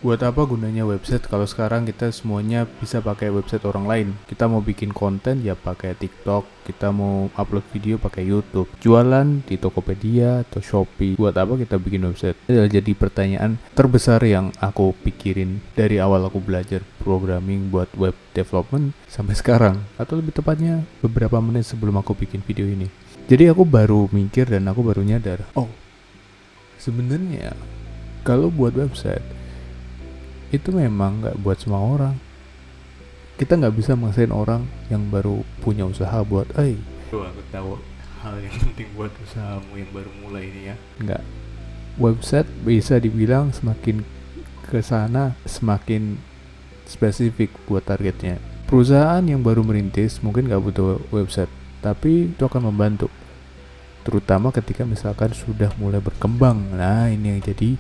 Buat apa gunanya website kalau sekarang kita semuanya bisa pakai website orang lain? Kita mau bikin konten ya pakai TikTok, kita mau upload video pakai YouTube, jualan di Tokopedia atau Shopee. Buat apa kita bikin website? Itu jadi pertanyaan terbesar yang aku pikirin dari awal aku belajar programming buat web development sampai sekarang, atau lebih tepatnya beberapa menit sebelum aku bikin video ini. Jadi aku baru mikir dan aku baru nyadar, oh sebenarnya kalau buat website itu memang nggak buat semua orang. Kita nggak bisa maksain orang yang baru punya usaha buat, aku tahu hal yang penting buat usahamu yang baru mulai ini ya. Nggak. Website bisa dibilang semakin ke sana semakin spesifik buat targetnya. Perusahaan yang baru merintis mungkin nggak butuh website, tapi itu akan membantu. Terutama ketika misalkan sudah mulai berkembang. Nah, ini yang jadi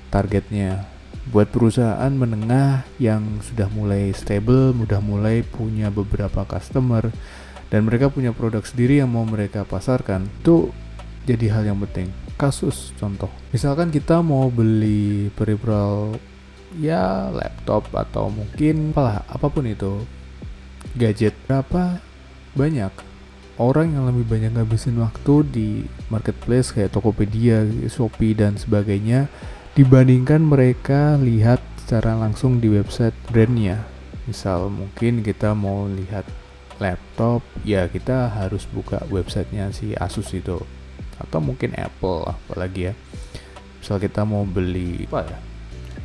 targetnya. Buat perusahaan menengah yang sudah mulai stable, sudah mulai punya beberapa customer, dan mereka punya produk sendiri yang mau mereka pasarkan, itu jadi hal yang penting. Kasus contoh, misalkan kita mau beli peripheral, ya laptop atau mungkin apapun itu, gadget, berapa banyak orang yang lebih banyak ngabisin waktu di marketplace kayak Tokopedia, Shopee, dan sebagainya dibandingkan mereka lihat secara langsung di website brandnya. Misal mungkin kita mau lihat laptop, ya kita harus buka websitenya si Asus itu, atau mungkin Apple apalagi ya. Misal kita mau beli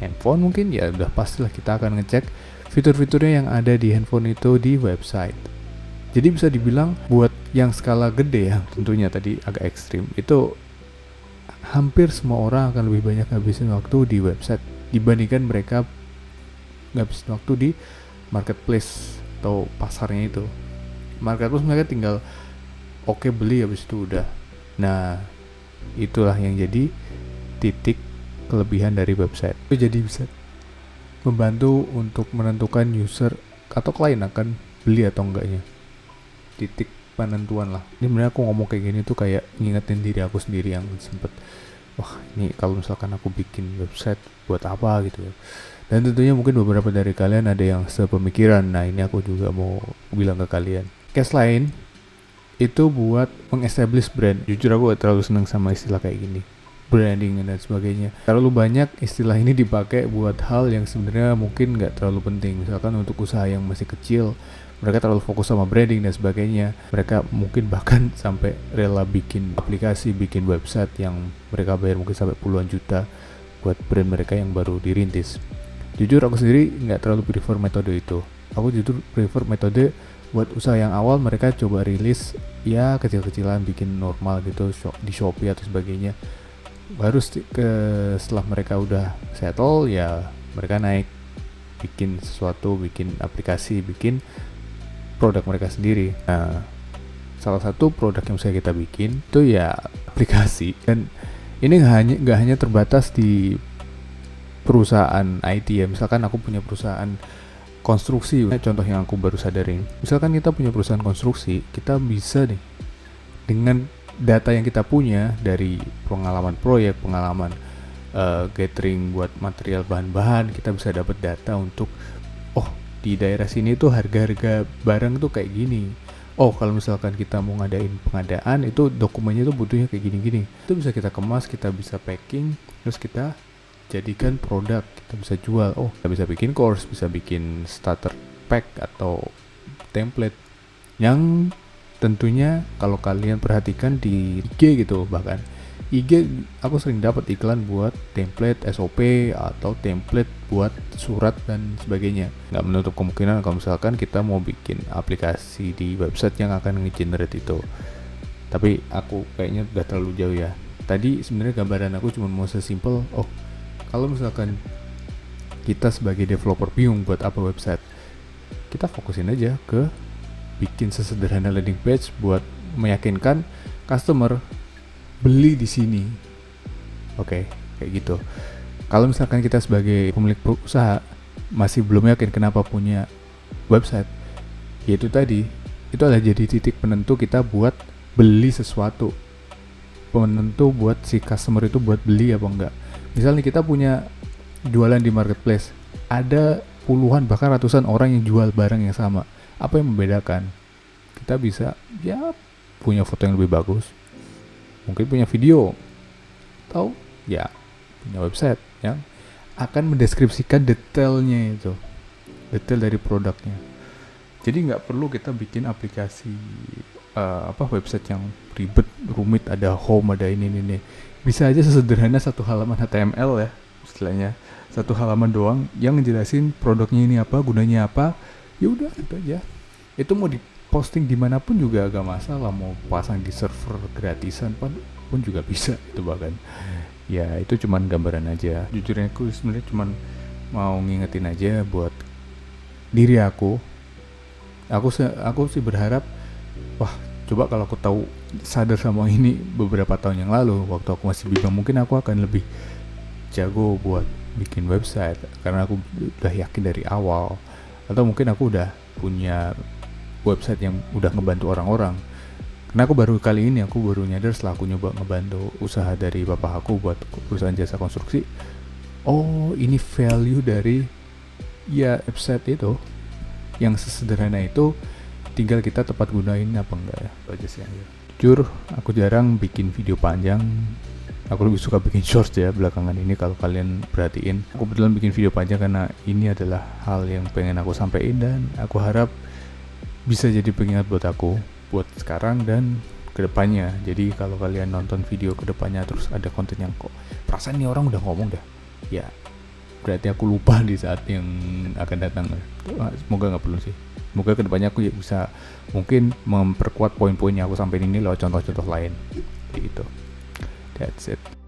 handphone, mungkin ya udah pastilah kita akan ngecek fitur-fiturnya yang ada di handphone itu di website. Jadi bisa dibilang buat yang skala gede ya, tentunya tadi agak ekstrim, itu hampir semua orang akan lebih banyak ngabisin waktu di website dibandingkan mereka ngabisin waktu di marketplace atau pasarnya itu. Marketplace mereka tinggal beli, habis itu udah. Nah, itulah yang jadi titik kelebihan dari website. Itu jadi bisa membantu untuk menentukan user atau klien akan beli atau enggaknya. Titik penentuan lah. Ini sebenarnya aku ngomong kayak gini tuh kayak ngingetin diri aku sendiri yang sempet, ini kalau misalkan aku bikin website buat apa gitu ya. Dan tentunya mungkin beberapa dari kalian ada yang sepemikiran. Nah, ini aku juga mau bilang ke kalian, case lain itu buat meng-establish brand. Jujur aku gak terlalu seneng sama istilah kayak gini, branding dan sebagainya. Terlalu banyak istilah ini dipakai buat hal yang sebenarnya mungkin gak terlalu penting. Misalkan untuk usaha yang masih kecil, mereka terlalu fokus sama branding dan sebagainya. Mereka mungkin bahkan sampai rela bikin aplikasi, bikin website yang mereka bayar mungkin sampai puluhan juta buat brand mereka yang baru dirintis. Jujur aku sendiri nggak terlalu prefer metode itu. Aku jujur prefer metode buat usaha yang awal mereka coba rilis ya kecil-kecilan, bikin normal gitu di Shopee atau sebagainya. Baru setelah mereka udah settle ya mereka naik, bikin sesuatu, bikin aplikasi, bikin produk mereka sendiri. Nah, salah satu produk yang bisa kita bikin itu ya aplikasi, dan ini nggak hanya terbatas di perusahaan IT ya. Misalkan aku punya perusahaan konstruksi, contoh yang aku baru sadarin. Misalkan kita punya perusahaan konstruksi, kita bisa nih dengan data yang kita punya dari pengalaman proyek, pengalaman gathering buat material bahan-bahan, kita bisa dapat data untuk di daerah sini tuh harga-harga barang tuh kayak gini. Kalau misalkan kita mau ngadain pengadaan, itu dokumennya tuh butuhnya kayak gini-gini. Itu bisa kita kemas, kita bisa packing, terus kita jadikan produk, kita bisa jual. Kita bisa bikin course, bisa bikin starter pack atau template yang tentunya kalau kalian perhatikan di IG gitu, bahkan IG aku sering dapat iklan buat template SOP atau template buat surat dan sebagainya. Nggak menutup kemungkinan kalau misalkan kita mau bikin aplikasi di website yang akan nge-generate itu. Tapi aku kayaknya udah terlalu jauh ya. Tadi sebenarnya gambaran aku cuma mau sesimpel, kalau misalkan kita sebagai developer bingung buat apa website, kita fokusin aja ke bikin sesederhana landing page buat meyakinkan customer beli di sini. Kayak gitu. Kalau misalkan kita sebagai pemilik usaha masih belum yakin kenapa punya website, yaitu tadi, itu adalah jadi titik penentu kita buat beli sesuatu, penentu buat si customer itu buat beli apa enggak. Misalnya kita punya jualan di marketplace, ada puluhan bahkan ratusan orang yang jual barang yang sama. Apa yang membedakan? Kita bisa ya punya foto yang lebih bagus, mungkin punya video, atau ya punya website yang akan mendeskripsikan detailnya itu, detail dari produknya. Jadi nggak perlu kita bikin aplikasi website yang ribet, rumit, ada home, ada ini. Bisa aja sesederhana satu halaman HTML ya, istilahnya satu halaman doang yang ngejelasin produknya ini apa, gunanya apa. Ya udah itu aja. Itu mau diposting dimanapun juga agak masalah, mau pasang di server gratisan pun juga bisa itu bahkan. Ya itu cuman gambaran aja. Jujur aku sebenarnya cuman mau ngingetin aja buat diri aku. Aku sih berharap, wah coba kalau aku tahu sadar sama ini beberapa tahun yang lalu waktu aku masih bingung, mungkin aku akan lebih jago buat bikin website karena aku udah yakin dari awal, atau mungkin aku udah punya website yang udah ngebantu orang-orang. Karena aku baru kali ini aku baru nyadar setelah aku nyoba ngebantu usaha dari bapak aku buat perusahaan jasa konstruksi. Oh, ini value dari ya website itu yang sesederhana itu, tinggal kita tepat gunain apa enggak ya. Itu aja sih aja. Jujur aku jarang bikin video panjang, aku lebih suka bikin short ya belakangan ini. Kalau kalian perhatiin, aku betulan bikin video panjang karena ini adalah hal yang pengen aku sampaikan dan aku harap bisa jadi pengingat buat aku buat sekarang dan kedepannya. Jadi kalau kalian nonton video kedepannya terus ada konten yang kok perasaan nih orang udah ngomong dah, ya berarti aku lupa di saat yang akan datang. Semoga nggak perlu sih. Semoga kedepannya aku bisa mungkin memperkuat poin-poin yang aku sampaikan ini lewat contoh-contoh lain. Gitu. That's it.